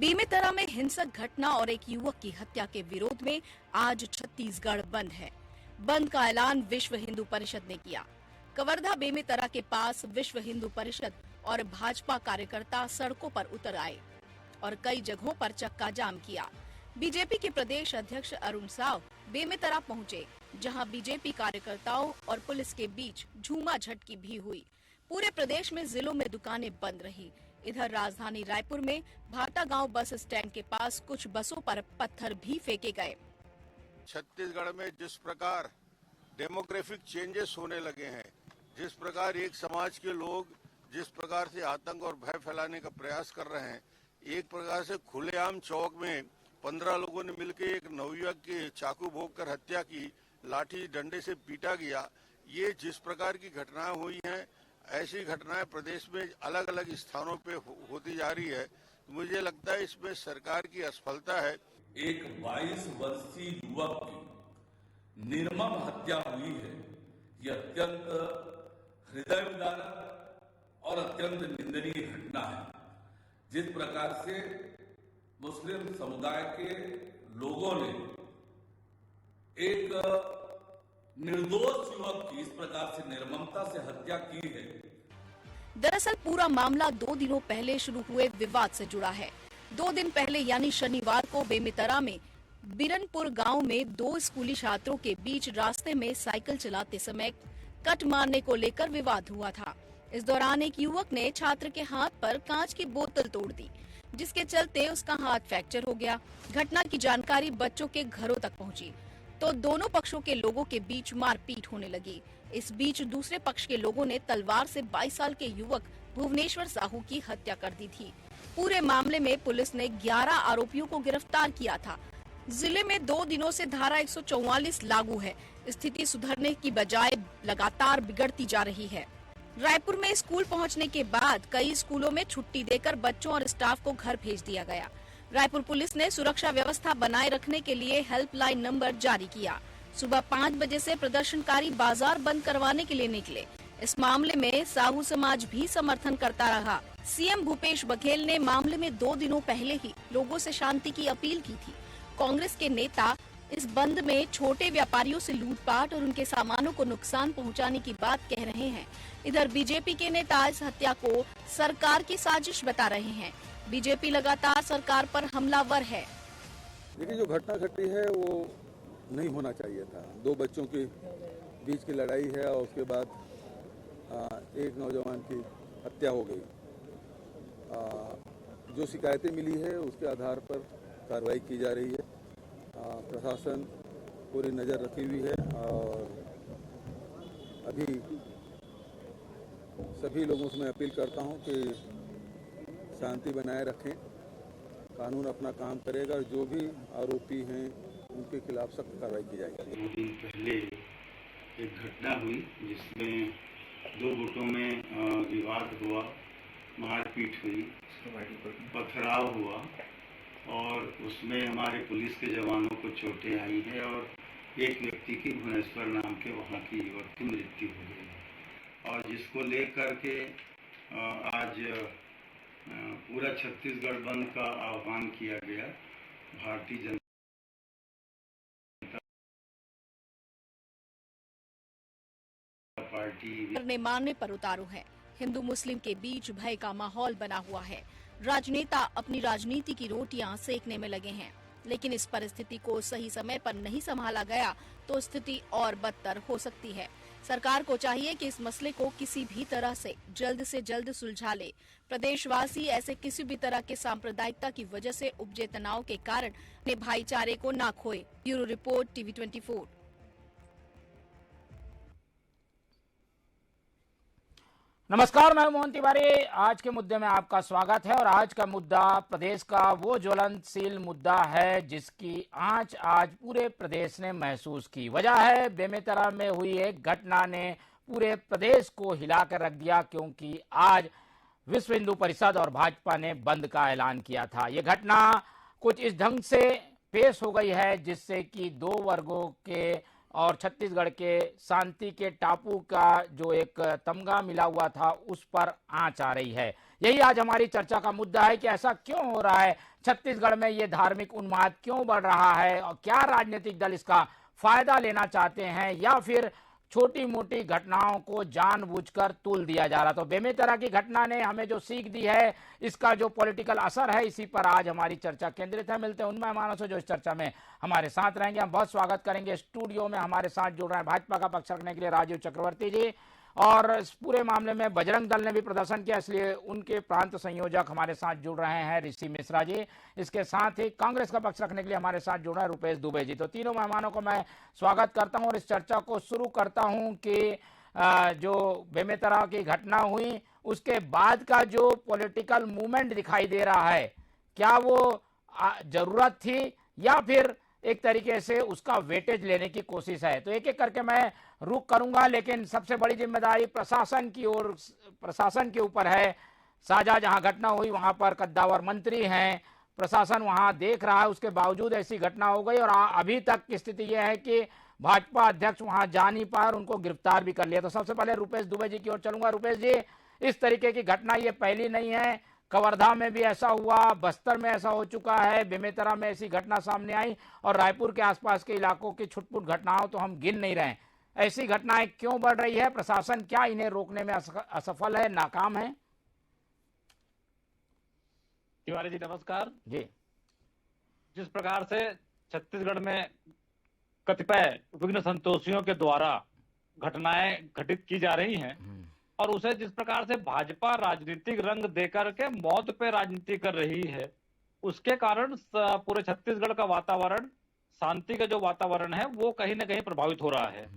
बेमेतरा में हिंसक घटना और एक युवक की हत्या के विरोध में आज छत्तीसगढ़ बंद है। बंद का ऐलान विश्व हिंदू परिषद ने किया। कवर्धा बेमेतरा के पास विश्व हिंदू परिषद और भाजपा कार्यकर्ता सड़कों पर उतर आए और कई जगहों पर चक्का जाम किया। बीजेपी के प्रदेश अध्यक्ष अरुण साव बेमेतरा पहुंचे, जहां बीजेपी कार्यकर्ताओं और पुलिस के बीच झूमाझटकी भी हुई। पूरे प्रदेश में जिलों में दुकानें बंद रही। इधर राजधानी रायपुर में भाटा गांव बस स्टैंड के पास कुछ बसों पर पत्थर भी फेंके गए। छत्तीसगढ़ में जिस प्रकार डेमोग्राफिक चेंजेस होने लगे हैं, जिस प्रकार एक समाज के लोग जिस प्रकार से आतंक और भय फैलाने का प्रयास कर रहे हैं, एक प्रकार से खुलेआम चौक में 15 लोगों ने मिलकर एक नवयुवक की चाकू भोंककर हत्या की, लाठी डंडे से पीटा गया। ये जिस प्रकार की घटनाएं हुई हैं, ऐसी घटनाएं प्रदेश में अलग अलग स्थानों पे होती जा रही है। तो मुझे लगता है इसमें सरकार की असफलता है। एक 22 वर्षीय युवक की निर्मम हत्या हुई है। यह अत्यंत हृदय विदारक और अत्यंत निंदनीय घटना है। जिस प्रकार से मुस्लिम समुदाय के लोगों ने एक निर्दोष युवक की इस प्रकार से निर्ममता से हत्या की है। दरअसल पूरा मामला 2 दिनों पहले शुरू हुए विवाद से जुड़ा है। 2 दिन पहले यानी शनिवार को बेमेतरा में बिरनपुर गांव में 2 स्कूली छात्रों के बीच रास्ते में साइकिल चलाते समय कट मारने को लेकर विवाद हुआ था। इस दौरान एक युवक ने छात्र के हाथ पर कांच की बोतल तोड़ दी, जिसके चलते उसका हाथ फ्रैक्चर हो गया। घटना की जानकारी बच्चों के घरों तक पहुंची तो दोनों पक्षों के लोगों के बीच मारपीट होने लगी। इस बीच दूसरे पक्ष के लोगों ने तलवार से 22 साल के युवक भुवनेश्वर साहू की हत्या कर दी थी। पूरे मामले में पुलिस ने 11 आरोपियों को गिरफ्तार किया था। जिले में 2 दिनों से धारा 144 लागू है। स्थिति सुधरने की बजाय लगातार बिगड़ती जा रही है। रायपुर में स्कूल पहुंचने के बाद कई स्कूलों में छुट्टी देकर बच्चों और स्टाफ को घर भेज दिया गया। रायपुर पुलिस ने सुरक्षा व्यवस्था बनाए रखने के लिए हेल्पलाइन नंबर जारी किया। सुबह 5 बजे से प्रदर्शनकारी बाजार बंद करवाने के लिए निकले। इस मामले में साहू समाज भी समर्थन करता रहा। सीएम भूपेश बघेल ने मामले में 2 दिनों पहले ही लोगों से शांति की अपील की थी। कांग्रेस के नेता इस बंद में छोटे व्यापारियों से लूटपाट और उनके सामानों को नुकसान पहुंचाने की बात कह रहे हैं। इधर बीजेपी के नेता इस हत्या को सरकार की साजिश बता रहे हैं। बीजेपी लगातार सरकार पर हमलावर है। देखिए, जो घटना घटी है वो नहीं होना चाहिए था। 2 बच्चों के बीच की लड़ाई है और उसके बाद एक नौजवान की हत्या हो गई। जो शिकायतें मिली है उसके आधार पर कार्रवाई की जा रही है। प्रशासन पूरी नज़र रखी हुई है और अभी सभी लोगों से मैं अपील करता हूं कि शांति बनाए रखें, कानून अपना काम करेगा और जो भी आरोपी हैं उनके खिलाफ सख्त कार्रवाई की जाएगी। 2 दिन पहले एक घटना हुई जिसमें 2 गुटों में विवाद हुआ, मारपीट हुई, पथराव हुआ और उसमें हमारे पुलिस के जवानों को चोटें आई हैं और एक व्यक्ति की भुवनेश्वर नाम के वहाँ की युवक की मृत्यु हो गई। और जिसको लेकर के आज पूरा छत्तीसगढ़ बंद का आह्वान किया गया। भारतीय जनता पार्टी ने मारने पर उतारू है। हिंदू मुस्लिम के बीच भय का माहौल बना हुआ है। राजनेता अपनी राजनीति की रोटियां सेकने में लगे हैं, लेकिन इस परिस्थिति को सही समय पर नहीं संभाला गया तो स्थिति और बदतर हो सकती है। सरकार को चाहिए कि इस मसले को किसी भी तरह से जल्द सुलझा ले। प्रदेशवासी ऐसे किसी भी तरह के सांप्रदायिकता की वजह से उपजे तनाव के कारण अपने भाईचारे को ना खोए। Bureau report, TV 24। नमस्कार, मैं मोहन तिवारी। आज के मुद्दे में आपका स्वागत है और आज का मुद्दा प्रदेश का वो ज्वलनशील मुद्दा है जिसकी आंच आज पूरे प्रदेश ने महसूस की। वजह है बेमेतरा में हुई एक घटना ने पूरे प्रदेश को हिलाकर रख दिया, क्योंकि आज विश्व हिंदू परिषद और भाजपा ने बंद का ऐलान किया था। ये घटना कुछ इस ढंग से पेश हो गई है जिससे कि 2 वर्गों के और छत्तीसगढ़ के शांति के टापू का जो एक तमगा मिला हुआ था उस पर आंच आ रही है। यही आज हमारी चर्चा का मुद्दा है कि ऐसा क्यों हो रहा है, छत्तीसगढ़ में ये धार्मिक उन्माद क्यों बढ़ रहा है और क्या राजनीतिक दल इसका फायदा लेना चाहते हैं या फिर छोटी मोटी घटनाओं को जानबूझकर तुल दिया जा रहा। तो बेमेतरा की घटना ने हमें जो सीख दी है, इसका जो पॉलिटिकल असर है, इसी पर आज हमारी चर्चा केंद्रित है। मिलते हैं उन मेहमानों से जो इस चर्चा में हमारे साथ रहेंगे। हम बहुत स्वागत करेंगे। स्टूडियो में हमारे साथ जुड़ रहे हैं भाजपा का पक्ष रखने के लिए राजीव चक्रवर्ती जी, और इस पूरे मामले में बजरंग दल ने भी प्रदर्शन किया, इसलिए उनके प्रांत संयोजक हमारे साथ जुड़ रहे हैं ऋषि मिश्रा जी। इसके साथ ही कांग्रेस का पक्ष रखने के लिए हमारे साथ जुड़ रहे हैं रुपेश दुबे जी। तो तीनों मेहमानों को मैं स्वागत करता हूं और इस चर्चा को शुरू करता हूं कि जो बेमेतरा की घटना हुई उसके बाद का जो पॉलिटिकल मूवमेंट दिखाई दे रहा है, क्या वो जरूरत थी या फिर एक तरीके से उसका वेटेज लेने की कोशिश है? तो एक एक करके मैं रुक करूंगा, लेकिन सबसे बड़ी जिम्मेदारी प्रशासन की ओर, प्रशासन के ऊपर है। साझा जहां घटना हुई वहां पर कद्दावर मंत्री हैं, प्रशासन वहां देख रहा है, उसके बावजूद ऐसी घटना हो गई और अभी तक की स्थिति यह है कि भाजपा अध्यक्ष वहां जा नहीं पाए और उनको गिरफ्तार भी कर लिया। तो सबसे पहले रुपेश दुबे जी की ओर चलूंगा। रुपेश जी, इस तरीके की घटना ये पहली नहीं है, कवर्धा में भी ऐसा हुआ, बस्तर में ऐसा हो चुका है, बेमेतरा में ऐसी घटना सामने आई और रायपुर के आसपास के इलाकों की छुटपुट घटनाओं तो हम गिन नहीं रहे। ऐसी घटनाएं क्यों बढ़ रही है? प्रशासन क्या इन्हें रोकने में असफल है, नाकाम है? तिवारी जी नमस्कार जी। जिस प्रकार से छत्तीसगढ़ में कतिपय विघ्न संतोषियों के द्वारा घटनाएं घटित की जा रही हैं और उसे जिस प्रकार से भाजपा राजनीतिक रंग देकर के मौत पे राजनीति कर रही है, उसके कारण पूरे छत्तीसगढ़ का वातावरण, शांति का जो वातावरण है वो कहीं ना कहीं प्रभावित हो रहा है।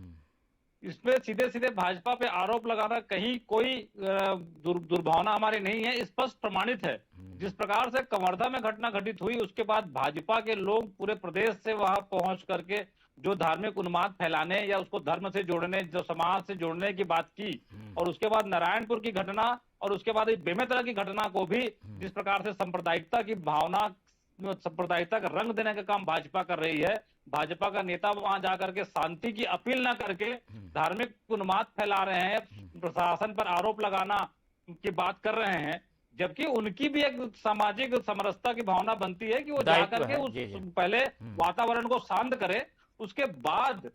इसमें सीधे सीधे भाजपा पे आरोप लगाना कहीं कोई दुर्भावना हमारी नहीं है, स्पष्ट प्रमाणित है। जिस प्रकार से कवर्धा में घटना घटित हुई उसके बाद भाजपा के लोग पूरे प्रदेश से वहां पहुंच करके जो धार्मिक उन्माद फैलाने या उसको धर्म से जोड़ने, जो समाज से जोड़ने की बात की, और उसके बाद नारायणपुर की घटना और उसके बाद बेमेतरा की घटना को भी जिस प्रकार से सांप्रदायिकता की भावना, सांप्रदायिकता का रंग देने का काम भाजपा कर रही है। भाजपा का नेता वहां जाकर के शांति की अपील ना करके धार्मिक उन्माद फैला रहे हैं, प्रशासन पर आरोप लगाना की बात कर रहे हैं, जबकि उनकी भी एक सामाजिक समरसता की भावना बनती है कि वो जाकर के उस पहले वातावरण को शांत करे, उसके बाद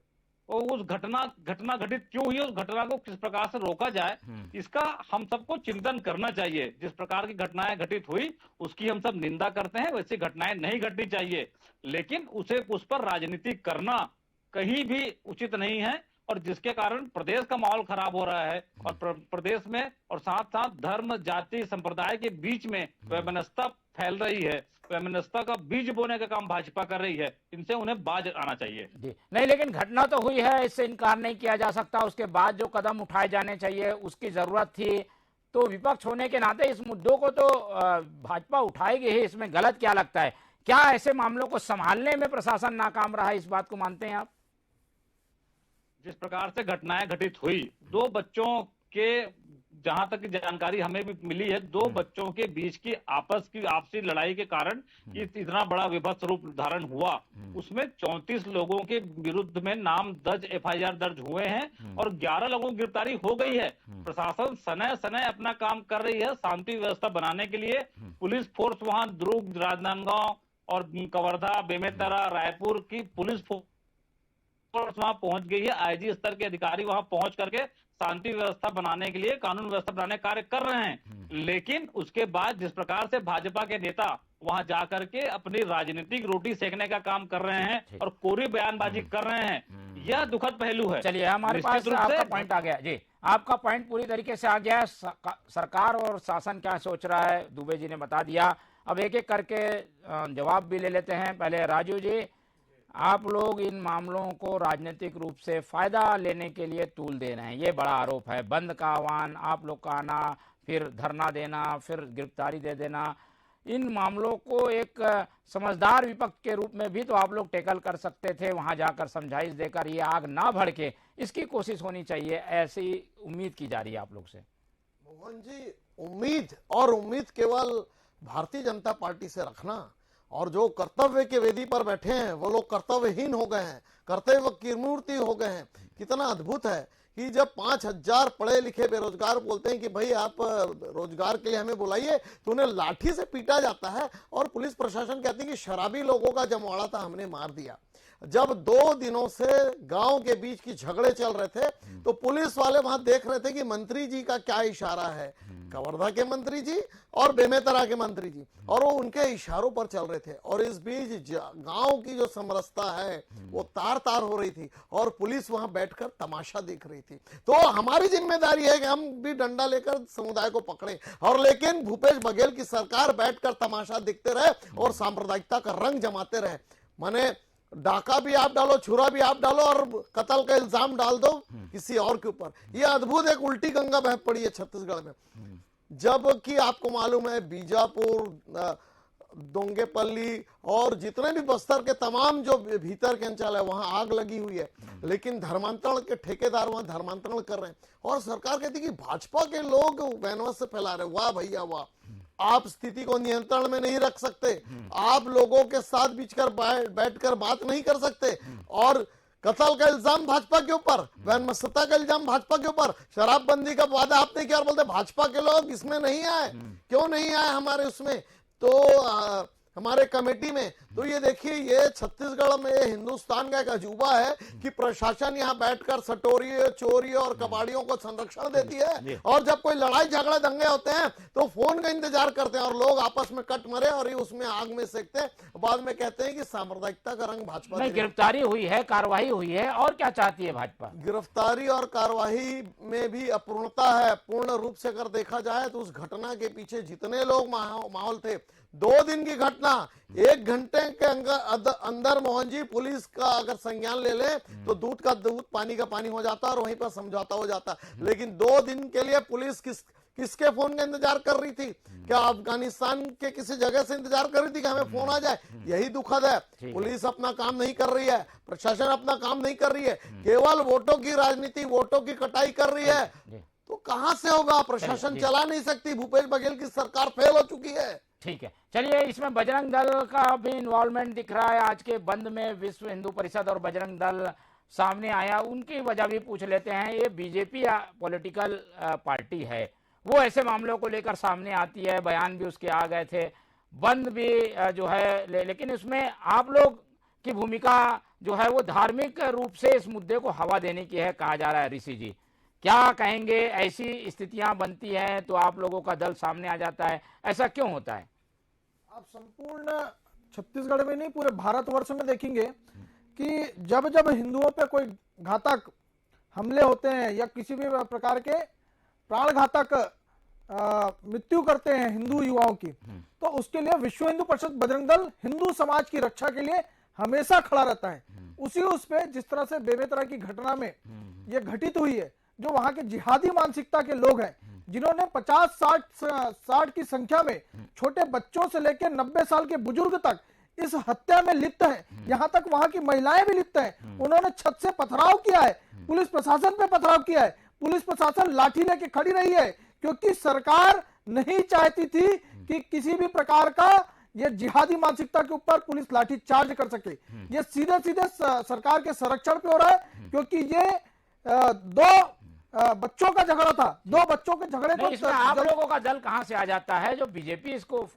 उस घटना घटित क्यों हुई, उस घटना को किस प्रकार से रोका जाए, इसका हम सबको चिंतन करना चाहिए। जिस प्रकार की घटनाएं घटित हुई उसकी हम सब निंदा करते हैं, वैसी घटनाएं नहीं घटनी चाहिए, लेकिन उस पर राजनीति करना कहीं भी उचित नहीं है और जिसके कारण प्रदेश का माहौल खराब हो रहा है और प्रदेश में और साथ साथ धर्म, जाति, संप्रदाय के बीच में वैमनस्यता फैल रही है। वैमनस्यता का बीज बोने का काम भाजपा कर रही है, इनसे उन्हें बाज आना चाहिए। नहीं, लेकिन घटना तो हुई है, इससे इनकार नहीं किया जा सकता। उसके बाद जो कदम उठाए जाने चाहिए उसकी जरूरत थी। तो विपक्ष होने के नाते इस मुद्दों को तो भाजपा उठाएगी ही, इसमें गलत क्या लगता है? क्या ऐसे मामलों को संभालने में प्रशासन नाकाम रहा है, इस बात को मानते हैं आप? जिस प्रकार से घटनाएं घटित हुई, दो बच्चों के, जहां तक जानकारी हमें भी मिली है, दो बच्चों के बीच की आपसी लड़ाई के कारण इतना बड़ा विभत्स रूप धारण हुआ। उसमें 34 लोगों के विरुद्ध में नाम दर्ज, FIR दर्ज हुए हैं और 11 लोगों की गिरफ्तारी हो गई है। प्रशासन समय समय अपना काम कर रही है शांति व्यवस्था बनाने के लिए। पुलिस फोर्स वहां दुर्ग, राजनांदगांव और कवर्धा, बेमेतरा, रायपुर की पुलिस फोर्स वहां पहुंच गई है। IG स्तर के अधिकारी वहां पहुंच करके शांति व्यवस्था बनाने के लिए, कानून व्यवस्था बनाने का कार्य कर रहे हैं। लेकिन उसके बाद जिस प्रकार से भाजपा के नेता वहां जाकर के अपनी राजनीतिक रोटी सेकने का काम कर रहे हैं और कोरी बयानबाजी कर रहे हैं, यह दुखद पहलू है। चलिए, हमारे पास आपका पॉइंट आ गया जी, आपका पॉइंट पूरी तरीके से आ गया है। सरकार और शासन क्या सोच रहा है दुबे जी ने बता दिया। अब एक एक करके जवाब भी ले लेते हैं। पहले राजू जी, आप लोग इन मामलों को राजनीतिक रूप से फायदा लेने के लिए तूल दे रहे हैं, ये बड़ा आरोप है। बंद का आह्वान, आप लोग का आना, फिर धरना देना, फिर गिरफ्तारी दे देना, इन मामलों को एक समझदार विपक्ष के रूप में भी तो आप लोग टैकल कर सकते थे, वहां जाकर समझाइश देकर ये आग ना भड़के, इसकी कोशिश होनी चाहिए, ऐसी उम्मीद की जा रही है आप लोग से। मोहन जी, उम्मीद केवल भारतीय जनता पार्टी से रखना और जो कर्तव्य के वेदी पर बैठे हैं वो लोग कर्तव्यहीन हो गए हैं, कर्तव्य की मूर्ति हो गए हैं। कितना अद्भुत है कि जब 5,000 पढ़े लिखे बेरोजगार बोलते हैं कि भाई आप रोजगार के लिए हमें बुलाइए, तो उन्हें लाठी से पीटा जाता है और पुलिस प्रशासन कहती है कि शराबी लोगों का जमवाड़ा था, हमने मार दिया। जब 2 दिनों से गांव के बीच की झगड़े चल रहे थे तो पुलिस वाले वहां देख रहे थे कि मंत्री जी का क्या इशारा है, कवर्धा के मंत्री जी और बेमेतरा के मंत्री जी, और वो उनके इशारों पर चल रहे थे। और इस बीच गांव की जो समरसता है वो तार तार हो रही थी और पुलिस वहां बैठकर तमाशा देख रही थी। तो हमारी जिम्मेदारी है कि हम भी डंडा लेकर समुदाय को पकड़े, और लेकिन भूपेश बघेल की सरकार बैठकर तमाशा देखते रहे और सांप्रदायिकता का रंग जमाते रहे। माने डाका भी आप डालो, छुरा भी आप डालो और कत्ल का इल्जाम डाल दो किसी और के ऊपर। ये अद्भुत एक उल्टी गंगा बह पड़ी है छत्तीसगढ़ में। जबकि आपको मालूम है बीजापुर, दोंगेपल्ली और जितने भी बस्तर के तमाम जो भीतर के अंचल है वहां आग लगी हुई है, लेकिन धर्मांतरण के ठेकेदार वहां धर्मांतरण कर रहे हैं और सरकार कहती है कि भाजपा के लोग वैनवस से फैला रहे। वाह भैया वाह, आप स्थिति को नियंत्रण में नहीं रख सकते, आप लोगों के साथ बैठकर बात नहीं कर सकते, और कत्ल का इल्जाम भाजपा के ऊपर, वैनमस्यता का इल्जाम भाजपा के ऊपर, शराबबंदी का वादा आपने किया और बोलते भाजपा के लोग इसमें नहीं आए। क्यों नहीं आए हमारे उसमें, तो हमारे कमेटी में? तो ये देखिए, ये छत्तीसगढ़ में हिंदुस्तान का एक अजूबा है कि प्रशासन यहाँ बैठकर सटोरी, चोरी और कबाड़ियों को संरक्षण देती है, और जब कोई लड़ाई झगड़े दंगे होते हैं तो फोन का इंतजार करते हैं और लोग आपस में कट मरे और ये उसमें आग में सेकते हैं, बाद में कहते हैं कि सांप्रदायिकता का रंग भाजपा। नहीं, गिरफ्तारी हुई है, कार्रवाई हुई है, और क्या चाहती है भाजपा? गिरफ्तारी और कार्रवाई में भी अपूर्णता है। पूर्ण रूप से अगर देखा जाए तो उस घटना के पीछे जितने लोग माहौल थे, 2 दिन की घटना, 1 घंटे के अंदर मोहन जी पुलिस का अगर संज्ञान ले ले तो दूध का दूध, पानी का पानी हो जाता और वहीं पर समझौता हो जाता। लेकिन 2 दिन के लिए पुलिस किसके फोन का इंतजार कर रही थी? क्या अफगानिस्तान के किसी जगह से इंतजार कर रही थी कि हमें फोन आ जाए? यही दुखद है। पुलिस अपना काम नहीं कर रही है, प्रशासन अपना काम नहीं कर रही है, केवल वोटों की राजनीति, वोटों की कटाई कर रही है। तो कहां से होगा? प्रशासन चला नहीं सकती, भूपेश बघेल की सरकार फेल हो चुकी है। ठीक है, चलिए, इसमें बजरंग दल का भी इन्वॉल्वमेंट दिख रहा है। आज के बंद में विश्व हिंदू परिषद और बजरंग दल सामने आया, उनकी वजह भी पूछ लेते हैं। ये बीजेपी पॉलिटिकल पार्टी है, वो ऐसे मामलों को लेकर सामने आती है, बयान भी उसके आ गए थे, बंद भी जो है, लेकिन उसमें आप लोग की भूमिका जो है वो धार्मिक रूप से इस मुद्दे को हवा देने की है, कहा जा रहा है। ऋषि जी क्या कहेंगे? ऐसी स्थितियां बनती हैं तो आप लोगों का दल सामने आ जाता है, ऐसा क्यों होता है? आप संपूर्ण छत्तीसगढ़ में नहीं, पूरे भारतवर्ष में देखेंगे कि जब जब हिंदुओं पे कोई घातक हमले होते हैं या किसी भी प्रकार के प्राण घातक मृत्यु करते हैं हिंदू युवाओं की, तो उसके लिए विश्व हिंदू परिषद बजरंग दल हिंदू समाज की रक्षा के लिए हमेशा खड़ा रहता है। उस पे जिस तरह से बेमेतरा की घटना में ये घटित हुई है, जो वहां के जिहादी मानसिकता के लोग हैं, जिन्होंने 50-60 की संख्या में छोटे बच्चों से लेकर 90 साल के बुजुर्ग तक इस हत्या में लिप्त है, यहां तक वहां की महिलाएं भी लिप्त हैं। उन्होंने छत से पथराव किया है, पुलिस प्रशासन पे पथराव किया है, पुलिस प्रशासन लाठी लेके खड़ी रही है, क्योंकि सरकार नहीं चाहती थी कि किसी भी प्रकार का ये जिहादी मानसिकता के ऊपर पुलिस लाठी चार्ज कर सके। ये सीधे सीधे सरकार के संरक्षण पे हो रहा है, क्योंकि ये 2 बच्चों का झगड़ा था, 2 बच्चों के झगड़े को इसमें आप लोगों का दल कहां से आ जाता है? जो बीजेपी इसको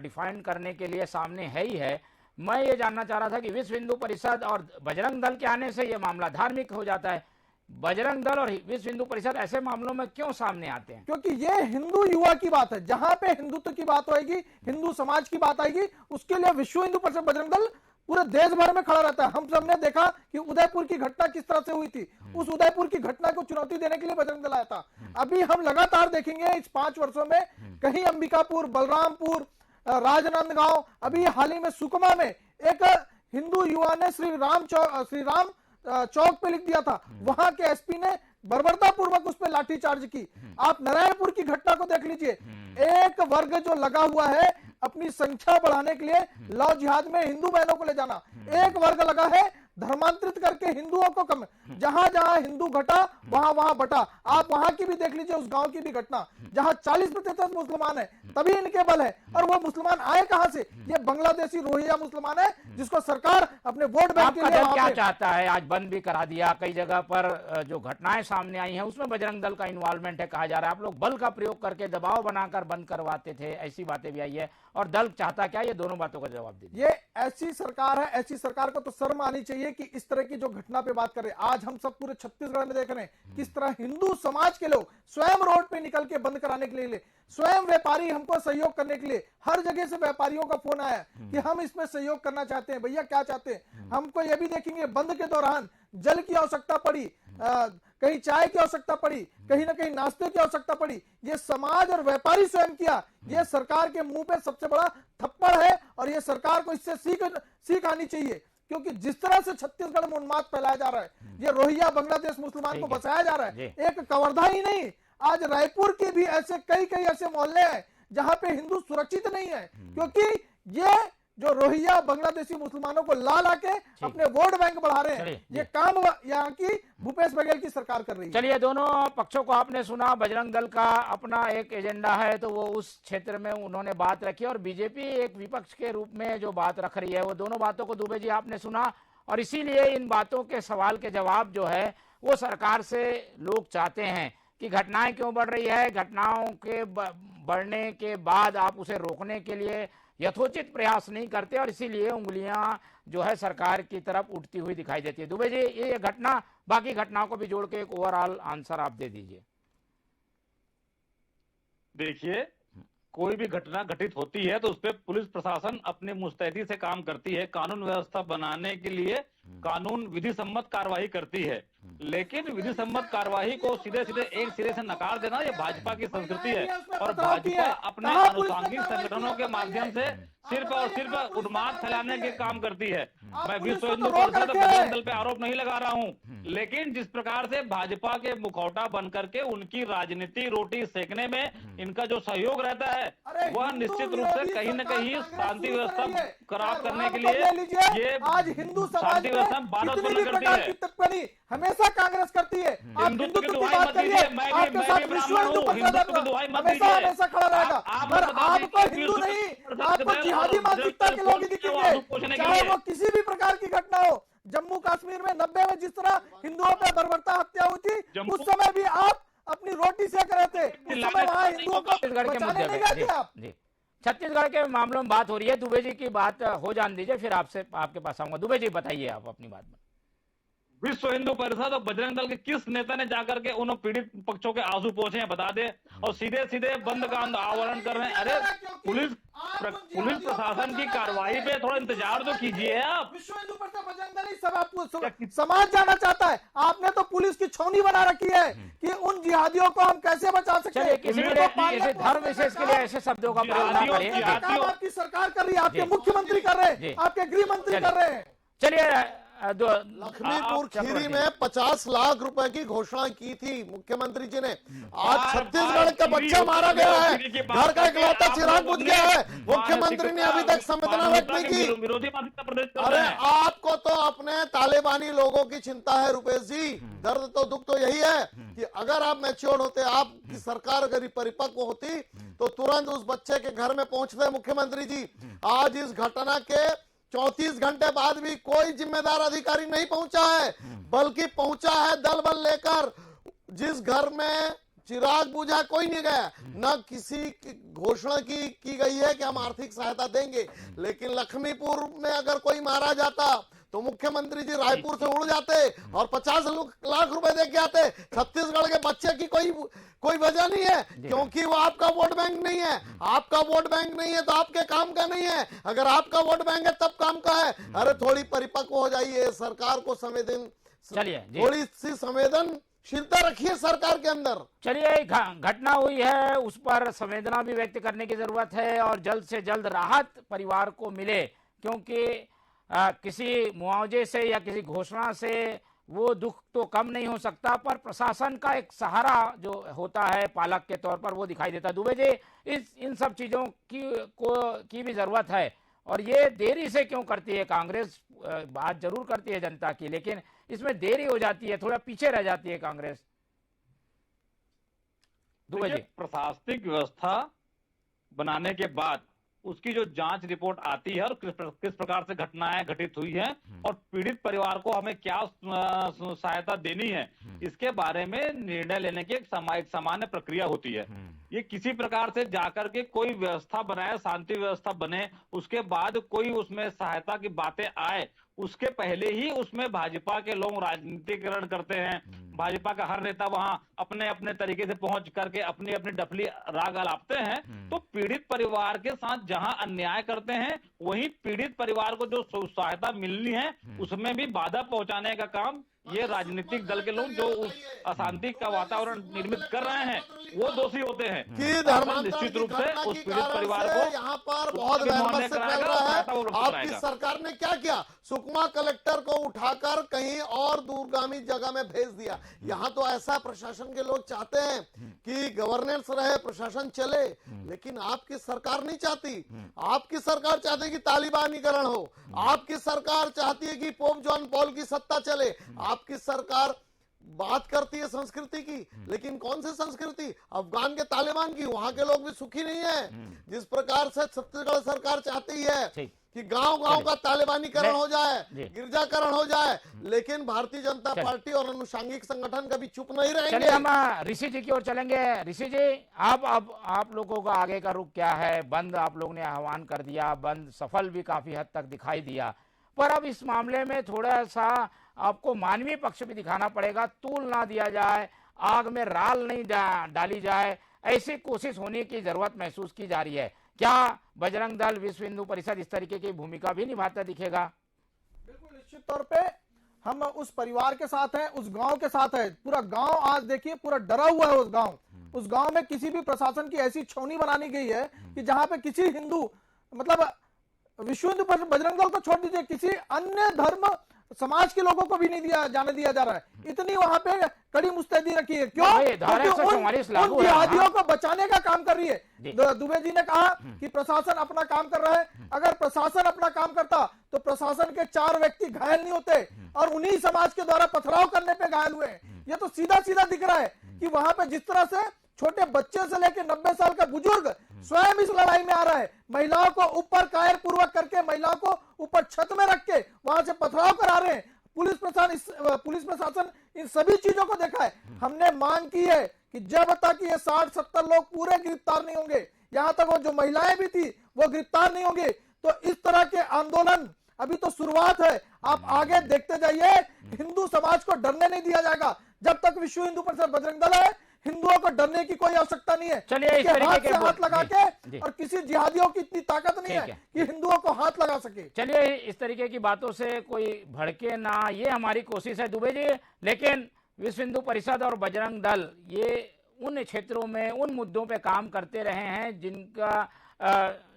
डिफाइन करने के लिए सामने है ही है। मैं ये जानना चाह रहा था कि विश्व हिंदू परिषद और बजरंग दल के आने से ये मामला धार्मिक हो जाता है। बजरंग दल और विश्व हिंदू परिषद ऐसे मामलों में क्यों सामने आते हैं? क्योंकि ये हिंदू युवा की बात है, जहां पे हिंदुत्व की बात होगी, हिंदू समाज की बात आएगी, उसके लिए विश्व हिंदू परिषद बजरंग दल पूरे देश भर में खड़ा रहता है। हम सबने देखा कि उदयपुर की घटना किस तरह से हुई थी, उस उदयपुर की घटना को चुनौती देने के लिए बजरंग दल आया था। अभी हम लगातार देखेंगे इस 5 वर्षों में कहीं अंबिकापुर, बलरामपुर, राजनांदगांव, अभी हाल ही में सुकमा में एक हिंदू युवा ने श्री राम चौक पे लिख दिया था, वहां के एसपी ने बर्बरता पूर्वक उस पर लाठीचार्ज की। आप नारायणपुर की घटना को देख लीजिए, एक वर्ग जो लगा हुआ है अपनी संख्या बढ़ाने के लिए लव जिहाद में हिंदू बहनों को ले जाना, एक वर्ग लगा है धर्मांतरित करके हिंदुओं को कम, जहां जहां हिंदू घटा वहां वहां बटा। आप वहां की भी देख लीजिए, उस गांव की भी घटना, जहां 40% मुसलमान है, तभी इनके बल है। और वो मुसलमान आए कहां से? ये बांग्लादेशी रोहिंग्या मुसलमान है, जिसको सरकार अपने वोट बैंक के लिए क्या चाहता है? आज बंद भी करा दिया, कई जगह पर जो घटनाएं सामने आई हैं उसमें बजरंग दल का इन्वॉल्वमेंट है कहा जा रहा है। आप लोग बल का प्रयोग करके दबाव बनाकर बंद करवाते थे, ऐसी बातें भी आई है। और दल चाहता क्या? ये दोनों बातों का जवाब दीजिए। ये ऐसी सरकार है, ऐसी सरकार को तो शर्म आनी चाहिए कि इस तरह की जो घटना पे बात कर रहे हैं। आज हम सब पूरे छत्तीसगढ़ में देख रहे हैं किस तरह हिंदू समाज के लोग स्वयं रोड पे निकल के बंद कराने के लिए, स्वयं व्यापारी हमको सहयोग करने के लिए, हर जगह से व्यापारियों का फोन आया कि हम इसमें सहयोग करना चाहते हैं। भैया क्या चाहते हैं? हमको ये भी देखेंगे, बंद के दौरान जल की आवश्यकता पड़ी, कहीं चाय की आवश्यकता पड़ी, कहीं ना कहीं नाश्ते की आवश्यकता पड़ी, ये समाज और व्यापारी स्वयं किया। ये सरकार के मुंह पे सबसे बड़ा थप्पड़ है और ये सरकार को इससे सीख आनी चाहिए, क्योंकि जिस तरह से छत्तीसगढ़ में उन्माद फैलाया जा रहा है, ये रोहिंग्या बांग्लादेश मुसलमान को बचाया जा रहा है। एक कवर्धा ही नहीं, आज रायपुर के भी ऐसे कई ऐसे मोहल्ले हैं जहां पे हिंदू सुरक्षित नहीं है, क्योंकि ये जो रोहिंग्या बांग्लादेशी मुसलमानों को ला के अपने वोट बैंक बढ़ा रहे हैं। ये काम यहाँ की भूपेश बघेल की सरकार कर रही है। चलिए, दोनों पक्षों को आपने सुना। बजरंग दल का अपना एक एजेंडा है तो वो उस क्षेत्र में उन्होंने बात रखी, और बीजेपी एक विपक्ष के रूप में जो बात रख रही है, वो दोनों बातों को दुबे जी आपने सुना। और इसीलिए इन बातों के सवाल के जवाब जो है वो सरकार से लोग चाहते हैं कि घटनाएं क्यों बढ़ रही है, घटनाओं के बढ़ने के बाद आप उसे रोकने के लिए यथोचित प्रयास नहीं करते, और इसीलिए उंगलियां जो है सरकार की तरफ उठती हुई दिखाई देती है। दुबे जी, ये घटना बाकी घटनाओं को भी जोड़ के एक ओवरऑल आंसर आप दे दीजिए। देखिए, कोई भी घटना घटित होती है तो उस पर पुलिस प्रशासन अपने मुस्तैदी से काम करती है, कानून व्यवस्था बनाने के लिए कानून विधि सम्मत कार्रवाई करती है। लेकिन विधि सम्मत कार्रवाई को सीधे एक सिरे से नकार देना ये भाजपा की संस्कृति है, और भाजपा अपने अनुसांगिक संगठनों के माध्यम से सिर्फ और सिर्फ उन्माद फैलाने के काम करती है। मैं विश्व हिंदू परिषद बजरंग दल पे आरोप नहीं लगा रहा हूं, लेकिन जिस प्रकार से भाजपा के मुखौटा बन करके उनकी राजनीति रोटी सेकने में इनका जो सहयोग रहता है, वह निश्चित रूप से कहीं न कहीं शांति व्यवस्था खराब करने के लिए ये आज हिंदू शांति व्यवस्था बाधा उत्पन्न करती है। हमेशा कांग्रेस करती है। आप हिंदुत्व की दुहाई मत दीजिए, आपके साथ विश्व हिंदू परिषद की दुहाई मत दीजिए, हमेशा खड़ा रहेगा। पर आपको हिंदू नहीं, आपको जिहादी मानसिकता के लोग दिखेंगे, चाहे वो किसी भी प्रकार की घटना हो। जम्मू कश्मीर में 90 में जिस तरह हिंदुओं पर बर्बरता हत्या हुई थी, उस समय भी आप अपनी रोटी सेक रहे थे, उस समय वहां हिंदुओं को बचाने नहीं गए थे आप। छत्तीसगढ़ के मामलों में बात हो रही है, दुबे जी की बात हो जान दीजिए, फिर आपसे आपके पास आऊंगा। दुबे जी बताइए आप अपनी बात में। विश्व हिंदू परिषद और बजरंग दल के किस नेता ने जाकर के उन पीड़ित पक्षों के आंसू पोंछे हैं बता दे, और सीधे बंद का आवरण कर रहे हैं। अरे पुलिस प्रशासन की कार्रवाई पे थोड़ा इंतजार तो कीजिए आप। विश्व हिंदू परिषद बजरंग दल सब समाज जाना चाहता है। आपने तो पुलिस की छावनी बना रखी है कि उन जिहादियों को हम कैसे बचा सकते हैं। किसी धर्म विशेष के लिए ऐसे शब्दों का प्रयोग ना करें। आपकी सरकार कर रही है, आपके मुख्यमंत्री कर रहे हैं, आपके गृह मंत्री कर रहे हैं। चलिए, लखीमपुर खीरी में 50 लाख रुपए की घोषणा की थी मुख्यमंत्री जी ने। आज छत्तीसगढ़ का बच्चा मारा गया है, घर का इकलौता चिराग बुझ गया है, मुख्यमंत्री ने अभी तक संवेदना व्यक्त नहीं की। अरे आपको तो अपने तालिबानी लोगों की चिंता है रुपेश जी। दर्द तो दुख तो यही है कि अगर आप मैच्योर होते, आपकी सरकार अगर परिपक्व होती तो तुरंत उस बच्चे के घर में पहुंचते मुख्यमंत्री जी। आज इस घटना के 34 घंटे बाद भी कोई जिम्मेदार अधिकारी नहीं पहुंचा है, बल्कि पहुंचा है दल बल लेकर। जिस घर में चिराग बुझा कोई नहीं गया, न किसी की घोषणा की गई है कि हम आर्थिक सहायता देंगे। लेकिन लखीमपुर में अगर कोई मारा जाता तो मुख्यमंत्री जी रायपुर से उड़ जाते और 50 लाख रुपए दे के आते। छत्तीसगढ़ के बच्चे की कोई वजह नहीं है, क्योंकि वो आपका वोट बैंक नहीं है। आपका वोट बैंक नहीं है तो आपके काम का नहीं है। अगर आपका वोट बैंक है तब काम का है। अरे थोड़ी परिपक्व हो जाइए, सरकार को थोड़ी सी संवेदनशीलता रखिए सरकार के अंदर। चलिए, घटना हुई है उस पर संवेदना भी व्यक्त करने की जरूरत है, और जल्द से जल्द राहत परिवार को मिले, क्योंकि किसी मुआवजे से या किसी घोषणा से वो दुख तो कम नहीं हो सकता, पर प्रशासन का एक सहारा जो होता है पालक के तौर पर वो दिखाई देता है। दुबे जी, इन सब चीजों की भी जरूरत है, और ये देरी से क्यों करती है कांग्रेस? बात जरूर करती है जनता की, लेकिन इसमें देरी हो जाती है, थोड़ा पीछे रह जाती है कांग्रेस। दुबे जी, प्रशासनिक व्यवस्था बनाने के बाद उसकी जो जांच रिपोर्ट आती है और किस प्रकार से घटनाएं घटित हुई हैं और पीड़ित परिवार को हमें क्या सहायता देनी है, इसके बारे में निर्णय लेने की एक सामान्य प्रक्रिया होती है। ये किसी प्रकार से जाकर के कोई व्यवस्था बनाए, शांति व्यवस्था बने, उसके बाद कोई उसमें सहायता की बातें आए, उसके पहले ही उसमें भाजपा के लोग राजनीतिकरण करते हैं। भाजपा का हर नेता वहां अपने अपने तरीके से पहुंच करके अपनी अपनी डफली राग अलापते हैं। तो पीड़ित परिवार के साथ जहां अन्याय करते हैं, वहीं पीड़ित परिवार को जो सहायता मिलनी है उसमें भी बाधा पहुंचाने का काम ये राजनीतिक दल के लोग जो उस अशांति का वातावरण निर्मित कर रहे हैं वो दोषी होते हैं। कि निश्चित रूप से उस पीड़ित परिवार को यहाँ पर बहुत वहमत से फैल रहा है। आपकी सरकार ने क्या किया? सुकमा कलेक्टर को उठाकर कहीं और दूरगामी जगह में भेज दिया। यहाँ तो ऐसा प्रशासन के लोग चाहते हैं कि गवर्नेंस रहे, प्रशासन चले, लेकिन आपकी सरकार नहीं चाहती। आपकी सरकार चाहती है कि तालिबानीकरण हो, आपकी सरकार चाहती है कि पोप जॉन पॉल की सत्ता चले, आपकी सरकार बात करती है संस्कृति की, लेकिन कौन सी संस्कृति? अफगान के तालिबान की। वहां के लोग भी सुखी नहीं है। जिस प्रकार से छत्तीसगढ़ सरकार चाहती है कि गांव-गांव का तालिबानीकरण हो जाए, गिरजाकरण हो जाए, लेकिन भारतीय जनता पार्टी और अनुषंगिक संगठन कभी चुप नहीं रहेंगे। चलिए हम ऋषि जी की ओर चलेंगे। ऋषि जी, आप लोगों का आगे का रुख क्या है? बंद आप लोग ने आह्वान कर दिया, बंद सफल भी काफी हद तक दिखाई दिया, पर अब इस मामले में थोड़ा सा आपको मानवीय पक्ष भी दिखाना पड़ेगा। तूल ना दिया जाए, आग में राल नहीं डाली जाए, ऐसी कोशिश होने की जरूरत महसूस की जा रही है। क्या बजरंग दल, विश्व हिंदू परिषद इस तरीके की भूमिका भी निभाता दिखेगा? बिल्कुल, निश्चित तौर पे हम उस परिवार के साथ हैं, उस गांव के साथ है। पूरा गांव आज देखिए पूरा डरा हुआ है। उस गांव में किसी भी प्रशासन की ऐसी छावनी बनानी गई है कि जहां पे किसी हिंदू, मतलब विश्व हिंदू परिषद, बजरंग दल को छोड़ दीजिए, किसी अन्य धर्म समाज के लोगों को भी नहीं जाने दिया जा रहा है। इतनी वहां पे कड़ी मुस्तैदी रखी है। क्यों? उन जिहादियों को बचाने का काम कर रही है। दुबे जी ने कहा कि प्रशासन अपना काम कर रहा है। अगर प्रशासन अपना काम करता तो प्रशासन के 4 व्यक्ति घायल नहीं होते और उन्हीं समाज के द्वारा पथराव करने पे घायल हुए। ये तो सीधा सीधा दिख रहा है कि वहां पे जिस तरह से छोटे बच्चे से लेकर 90 साल का बुजुर्ग स्वयं इस लड़ाई में आ रहा है। महिलाओं को ऊपर कायर पूर्वक करके, महिलाओं को ऊपर छत में रख के वहां से पथराव करा रहे हैं। पुलिस प्रशासन इन सभी चीजों को देखा है। हमने मांग की है कि जब तक ये 60-70 लोग पूरे गिरफ्तार नहीं होंगे, यहां तक वो जो महिलाएं भी थी वो गिरफ्तार नहीं होंगे, तो इस तरह के आंदोलन अभी तो शुरुआत है। आप आगे देखते जाइए, हिंदू समाज को डरने नहीं दिया जाएगा। जब तक विश्व हिंदू परिषद बजरंग दल है, हिंदुओं को डरने की कोई आवश्यकता नहीं है। चलिए, इस तरीके के हाथ लगा के, और किसी जिहादियों की इतनी ताकत नहीं है कि हिंदुओं को हाथ लगा सके। चलिए, इस तरीके की बातों से कोई भड़के ना, ये हमारी कोशिश है दुबे जी। लेकिन विश्व हिंदू परिषद और बजरंग दल ये उन क्षेत्रों में, उन मुद्दों पे काम करते रहे हैं जिनका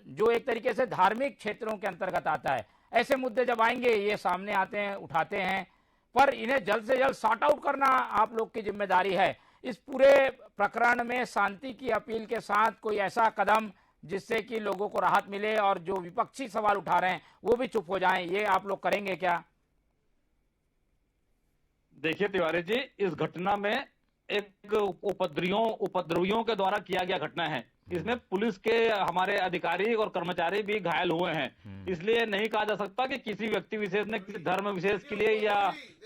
जो एक तरीके से धार्मिक क्षेत्रों के अंतर्गत आता है। ऐसे मुद्दे जब आएंगे ये सामने आते हैं, उठाते हैं, पर इन्हें जल्द से जल्द सॉर्ट आउट करना आप लोग की जिम्मेदारी है। इस पूरे प्रकरण में शांति की अपील के साथ कोई ऐसा कदम जिससे कि लोगों को राहत मिले और जो विपक्षी सवाल उठा रहे हैं वो भी चुप हो जाएं, ये आप लोग करेंगे क्या? देखिए तिवारी जी, इस घटना में एक उपद्रवियों के द्वारा किया गया घटना है। इसमें पुलिस के हमारे अधिकारी और कर्मचारी भी घायल हुए हैं। इसलिए नहीं कहा जा सकता कि किसी व्यक्ति विशेष ने किसी धर्म विशेष के लिए या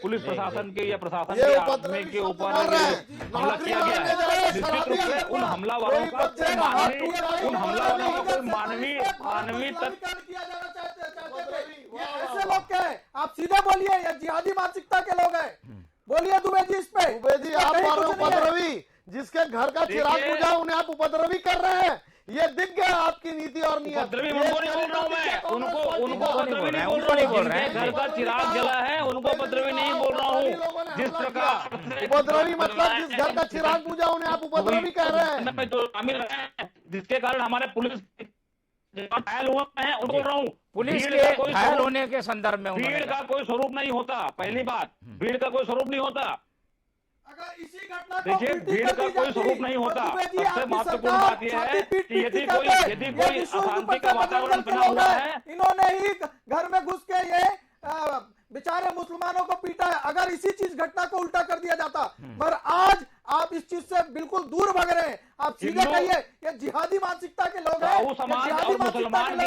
पुलिस प्रशासन के या प्रशासन के आदमी के ऊपर हमला किया गया है। निश्चित रूप से उन हमलावरों का कोई मानवीय तक ऐसे लोग क्या है? आप सीधे बोलिए, या जिहादी मानसिकता के लोग हैं? बोलिए दुबे जी इस पे। दुबे जी, आप उपद्रवी, जिसके घर का चिराग बुझा उन्हें आप उपद्रवी कर रहे हैं। ये दिख गया आपकी नीति और नियत। उपद्रवी उनको नहीं बोल रहा हूं मैं, उनको उपद्रवी नहीं बोल रहा हूं। घर का चिराग जला है उनको उपद्रवी नहीं बोल रहा हूँ। जिस प्रकार उपद्रवी मतलब जिस घर का चिराग बुझा उन्हें आप उपद्रवी कह रहे हैं। जो शामिल है जिसके कारण हमारे पुलिस घायल हुए हैं उनको बोल रहा हूँ। पुलिस के घायल होने के संदर्भ में भीड़ का कोई स्वरूप नहीं होता। पहली बात, भीड़ का कोई स्वरूप नहीं होता। देखिए, भीड़ का कोई स्वरूप नहीं होता। सबसे महत्वपूर्ण बात यह है कि यदि कोई अशांति का वातावरण बना हुआ है, इन्होंने ही घर में घुस के ये बेचारे मुसलमानों को पीटा है। अगर इसी चीज घटना को उल्टा कर दिया जाता, पर आज आप इस चीज से बिल्कुल दूर भग रहे हैं। आप सीधे कहिए ये जिहादी मानसिकता के लोग हैं। साहू समाज और मुसलमान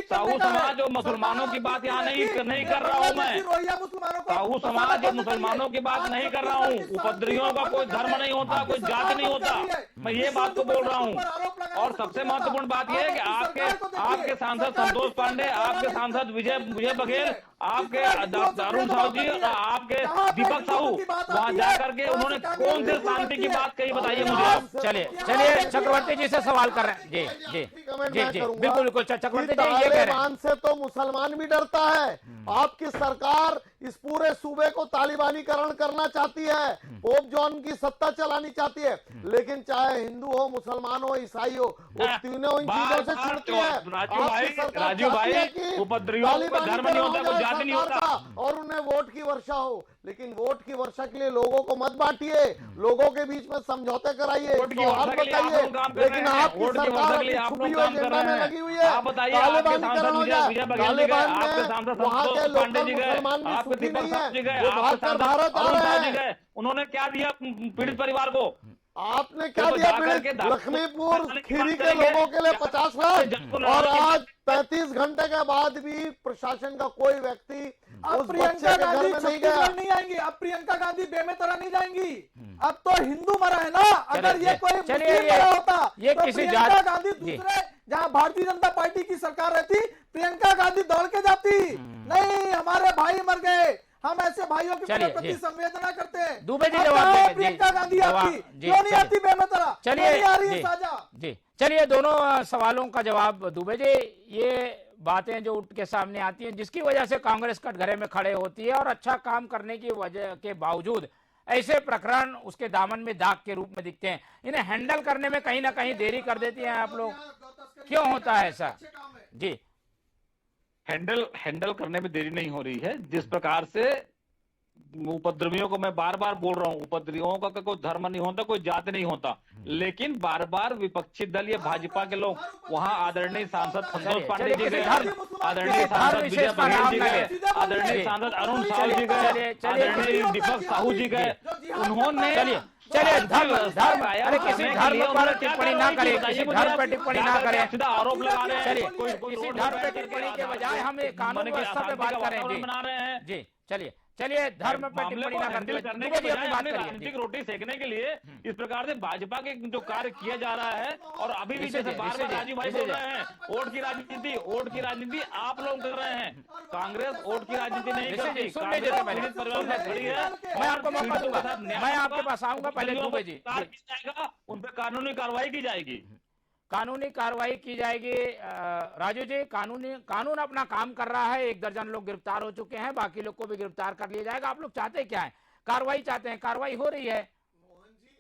साहू समाज और मुसलमानों की बात यहाँ नहीं कर रहा हूँ मैं। साहू समाज और मुसलमानों की बात नहीं कर रहा हूँ। उपद्रवियों का कोई धर्म नहीं होता, कोई जाति नहीं होता, मैं ये बात को बोल रहा हूँ। और सबसे महत्वपूर्ण बात यह है कि आपके सांसद संतोष पांडे, आपके सांसद विजय बघेल, आपके अरुण साहू जी, आपके दीपक साहू वहाँ जाकर के उन्होंने कौन सी शांति की बात कही, बताइए मुझे आप। चलिए चक्रवर्ती जी से सवाल कर रहे हैं। जी बिल्कुल चक्रवर्ती जी ये कह रहे हैं से तो मुसलमान भी डरता है। आपकी सरकार इस पूरे सूबे को तालिबानीकरण करना चाहती है, पोप जॉन की सत्ता चलानी चाहती है, लेकिन चाहे हिंदू हो, मुसलमान हो, ईसाई हो, वो तीनों इन चीजों से चिढ़ती है। राजू भाई, उपद्रवियों का धर्म नहीं होता, कोई जाति नहीं होता, और उन्हें वोट की वर्षा हो। लेकिन वोट की वर्षा के लिए लोगों को मत बांटिए, लोगों के बीच में समझौते कराइए, बताइए। लेकिन आपकी सरकार छुपी हुई एजेंडा में लगी हुई है, तालिबानीकरण हो जाए। तालिबान में वहाँ के लोकल मुसलमान भी सुखी नहीं है, वो भागकर भारत आ रहे हैं। उन्होंने क्या दिया पीड़ित परिवार को? आपने क्या दिया पीड़ित? लक्ष्मीपुर खीरी के लोगों के लिए 50 लाख, और आज 35 घंटे के बाद भी प्रशासन का कोई व्यक्ति अब प्रियंका गांधी छत्तीसगढ़ नहीं आएंगी। अब प्रियंका गांधी बेमेतरा नहीं जाएंगी। अब तो हिंदू मरा है ना। अगर ये कोई मुस्लिम मरा होता तो प्रियंका गांधी दूसरे जहां भारतीय जनता पार्टी की सरकार रहती, प्रियंका गांधी दौड़ के जाती। नहीं, हमारे भाई मर गए, हम ऐसे भाइयों के प्रति संवेदना करते हैं। दुबे जी जवाब देंगे। प्रियंका गांधी आती क्यों नहीं आती बेमेतरा? चलिए चलिए दोनों सवालों का जवाब दुबे जी। ये बातें जो उठ के सामने आती हैं, जिसकी वजह से कांग्रेस कटघरे में खड़े होती है, और अच्छा काम करने की वजह के बावजूद ऐसे प्रकरण उसके दामन में दाग के रूप में दिखते हैं। इन्हें हैंडल करने में कहीं ना कहीं देरी कर देती हैं आप लोग, क्यों होता है ऐसा? जी, हैंडल करने में देरी नहीं हो रही है। जिस प्रकार से उपद्रवियों को मैं बार बार बोल रहा हूँ, उपद्रवियों का कोई धर्म नहीं होता, कोई जाति नहीं होता, लेकिन बार बार विपक्षी दल ये भाजपा के लोग वहाँ आदरणीय सांसद संतोष पांडे जी गए, आदरणीय सांसद विजय बघेल जी गए, आदरणीय सांसद अरुण साहू जी गए, आदरणीय दीपक साहू जी गए। उन्होंने चलिए धर्म अरे किसी धर्म पर टिप्पणी ना करें, किसी धर्म पर टिप्पणी ना करें, सीधा आरोप लगा रहे हैं। चलिए किसी धर्म पर टिप्पणी के बजाय हम एक कानून व्यवस्था पे बात करें। बना रहे हैं जी चलिए धर्म पर टिप्पणी ना करते करने के बजाय राजनीतिक रोटी सेकने के लिए इस प्रकार से भाजपा के जो कार्य किया जा रहा है, और अभी भी जैसे बार बार राजू भाई बोल रहे हैं, वोट की राजनीति आप लोग कर रहे हैं। कांग्रेस वोट की राजनीति नहीं करती, कांग्रेस परिवार में खड़ी है। मैं आपको मौका दूंगा, मैं आपके पास आऊंगा। पहले दुबे जी, उन पर कानूनी कार्रवाई की जाएगी। कानूनी कार्रवाई की जाएगी। राजू जी, कानून अपना काम कर रहा है। 1 दर्जन लोग गिरफ्तार हो चुके हैं, बाकी लोग को भी गिरफ्तार कर लिया जाएगा। आप लोग चाहते क्या है? कार्रवाई चाहते हैं, कार्रवाई हो रही है। मोहन जी,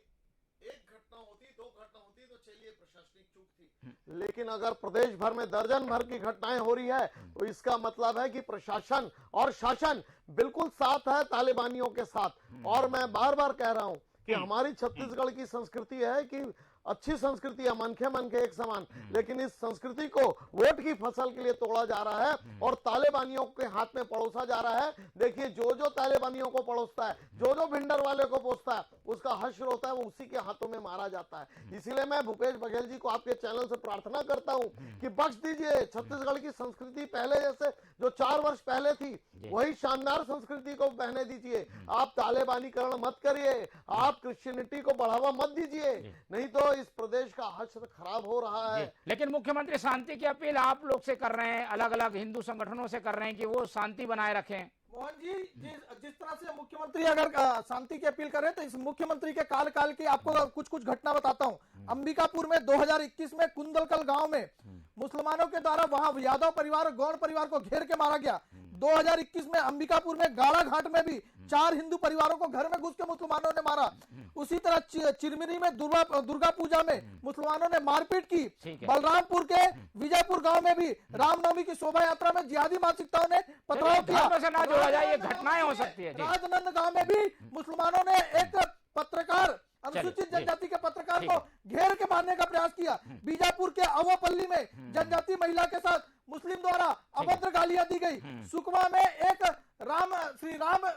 1 घटना होती, 2 घटना होती तो चलिए प्रशासनिक चूक थी, लेकिन अगर प्रदेश भर में दर्जन भर की घटनाएं हो रही है तो इसका मतलब है कि प्रशासन और शासन बिल्कुल साथ है तालिबानियों के साथ। और मैं बार बार कह रहा हूं कि हमारी छत्तीसगढ़ की संस्कृति है कि अच्छी संस्कृति है, मन के एक समान, लेकिन इस संस्कृति को वोट की फसल के लिए तोड़ा जा रहा है और तालिबानियों के हाथ में परोसा जा रहा है। देखिए, जो तालिबानियों को परोसता है, जो भिंडर वाले को पोसता है, उसका हश्र होता है, वो उसी के हाथों में मारा जाता है। इसीलिए मैं भूपेश बघेल जी को आपके चैनल से प्रार्थना करता हूं कि बख्श दीजिए। छत्तीसगढ़ की संस्कृति पहले जैसे जो 4 वर्ष पहले थी, वही शानदार संस्कृति को बहने दीजिए। आप तालिबानीकरण मत करिए, आप क्रिश्चियनिटी को बढ़ावा मत दीजिए, नहीं तो इस प्रदेश का हश्र खराब हो रहा है। लेकिन मुख्यमंत्री शांति की अपील आप लोग से कर रहे हैं, अलग अलग हिंदू संगठनों से कर रहे हैं कि वो शांति बनाए रखें। मोहन जी, जिस तरह से मुख्यमंत्री अगर शांति की अपील करें, तो इस मुख्यमंत्री के काल की आपको कुछ घटना बताता हूं। अंबिकापुर में 2021 में कुंदलकल गांव में मुसलमानों के द्वारा वहां यादव परिवार, गौड़ परिवार को घेर के मारा गया। 2021 में अंबिकापुर में गाड़ा घाट में भी 4 हिंदू परिवारों को घर में घुस के मुसलमानों ने मारा। उसी तरह चिरमिरी में दुर्गा पूजा में मुसलमानों ने मारपीट की। बलरामपुर के विजयपुर गांव में भी रामनवमी की शोभा यात्रा में जिहादी मानसिकताओं ने पथराव किया। ना जोड़ा जाए, ये घटनाएं हो सकती है। राजनंद गांव में भी मुसलमानों ने एक पत्रकार, अनुसूचित जनजाति के पत्रकार को घेर के मारने का प्रयास किया। बीजापुर के अवोपल्ली में जनजाति महिला के साथ मुस्लिम द्वारा अभद्र गालियां दी गई। सुकमा में एक श्री राम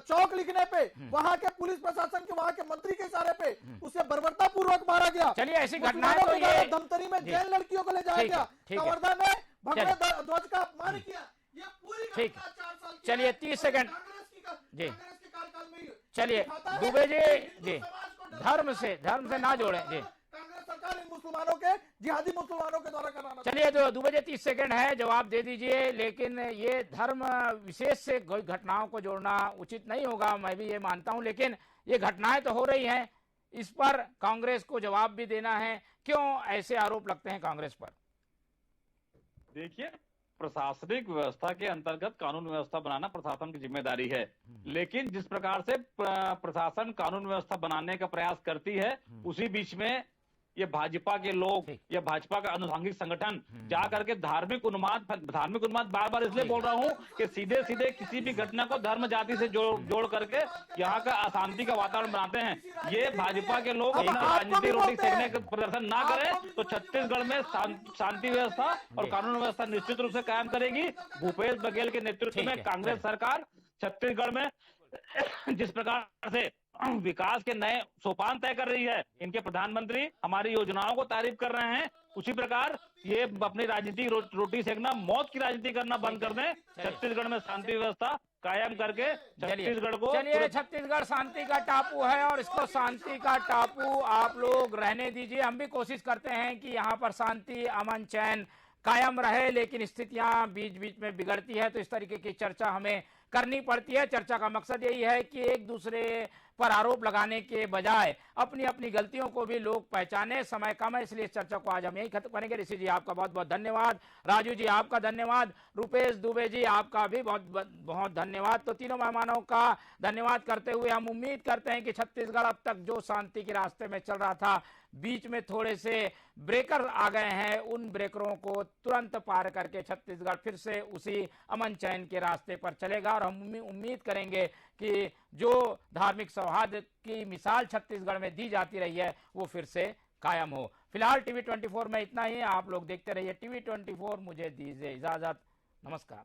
चौक लिखने पे वहां के पुलिस प्रशासन के, वहां के मंत्री के इशारे पे उसे बर्बरता पूर्वक मारा गया। चलिए, ऐसी घटनाएं तो ये धमतरी में जैन लड़कियों को ले जाया गया, कवर्धा में भगवे ध्वज का अपमान किया। ये पूरी ठीक, 4 साल की चलिए 30 सेकंड जी, कांग्रेस के कार्यकाल में ही चलिए दुबे जी धर्म से ना जोड़े जी, कांग्रेस सरकार इन मुसलमानों के, जिहादी मुसलमानों के द्वारा कराना। चलिए तो दुबे जी 30 सेकंड है, जवाब दे दीजिए। लेकिन ये धर्म विशेष से घटनाओं को जोड़ना उचित नहीं होगा, मैं भी ये मानता हूं, लेकिन ये घटनाएं तो हो रही हैं, इस पर कांग्रेस को जवाब भी देना है। क्यों ऐसे आरोप लगते हैं कांग्रेस पर? देखिए, प्रशासनिक व्यवस्था के अंतर्गत कानून व्यवस्था बनाना प्रशासन की जिम्मेदारी है, लेकिन जिस प्रकार से प्रशासन कानून व्यवस्था बनाने का प्रयास करती है, उसी बीच में ये भाजपा के लोग या भाजपा का अनुषंगिक संगठन जा करके धार्मिक उन्माद बार बार इसलिए बोल रहा हूं कि सीधे सीधे किसी भी घटना को धर्म जाति से जोड़ करके यहाँ का अशांति का वातावरण बनाते हैं। ये भाजपा के लोग राजनीतिक रोटी सेकने का प्रदर्शन ना करें तो छत्तीसगढ़ में शांति व्यवस्था और कानून व्यवस्था निश्चित रूप से कायम करेगी। भूपेश बघेल के नेतृत्व में कांग्रेस सरकार छत्तीसगढ़ में जिस प्रकार से विकास के नए सोपान तय कर रही है, इनके प्रधानमंत्री हमारी योजनाओं को तारीफ कर रहे हैं, उसी प्रकार ये अपनी राजनीति रोटी सेकना, मौत की राजनीति करना बंद कर दें। छत्तीसगढ़ में शांति व्यवस्था कायम करके छत्तीसगढ़ को, चलिए छत्तीसगढ़ शांति का टापू है और इसको शांति का टापू आप लोग रहने दीजिए। हम भी कोशिश करते हैं कि यहाँ पर शांति अमन चैन कायम रहे, लेकिन स्थितियां बीच बीच में बिगड़ती है तो इस तरीके की चर्चा हमें करनी पड़ती है। चर्चा का मकसद यही है कि एक दूसरे पर आरोप लगाने के बजाय अपनी अपनी गलतियों को भी लोग पहचाने। समय कम है, इसलिए इस चर्चा को आज हम यही खत्म करेंगे। ऋषि जी आपका बहुत बहुत धन्यवाद, राजू जी आपका धन्यवाद, रुपेश दुबे जी आपका भी बहुत बहुत धन्यवाद। तो तीनों मेहमानों का धन्यवाद करते हुए हम उम्मीद करते हैं कि छत्तीसगढ़ अब तक जो शांति के रास्ते में चल रहा था, बीच में थोड़े से ब्रेकर आ गए हैं, उन ब्रेकरों को तुरंत पार करके छत्तीसगढ़ फिर से उसी अमन चैन के रास्ते पर चलेगा। और हम उम्मीद करेंगे कि जो धार्मिक सौहार्द की मिसाल छत्तीसगढ़ में दी जाती रही है वो फिर से कायम हो। फिलहाल टीवी 24 में इतना ही। आप लोग देखते रहिए टीवी 24। मुझे दीजिए इजाजत, नमस्कार।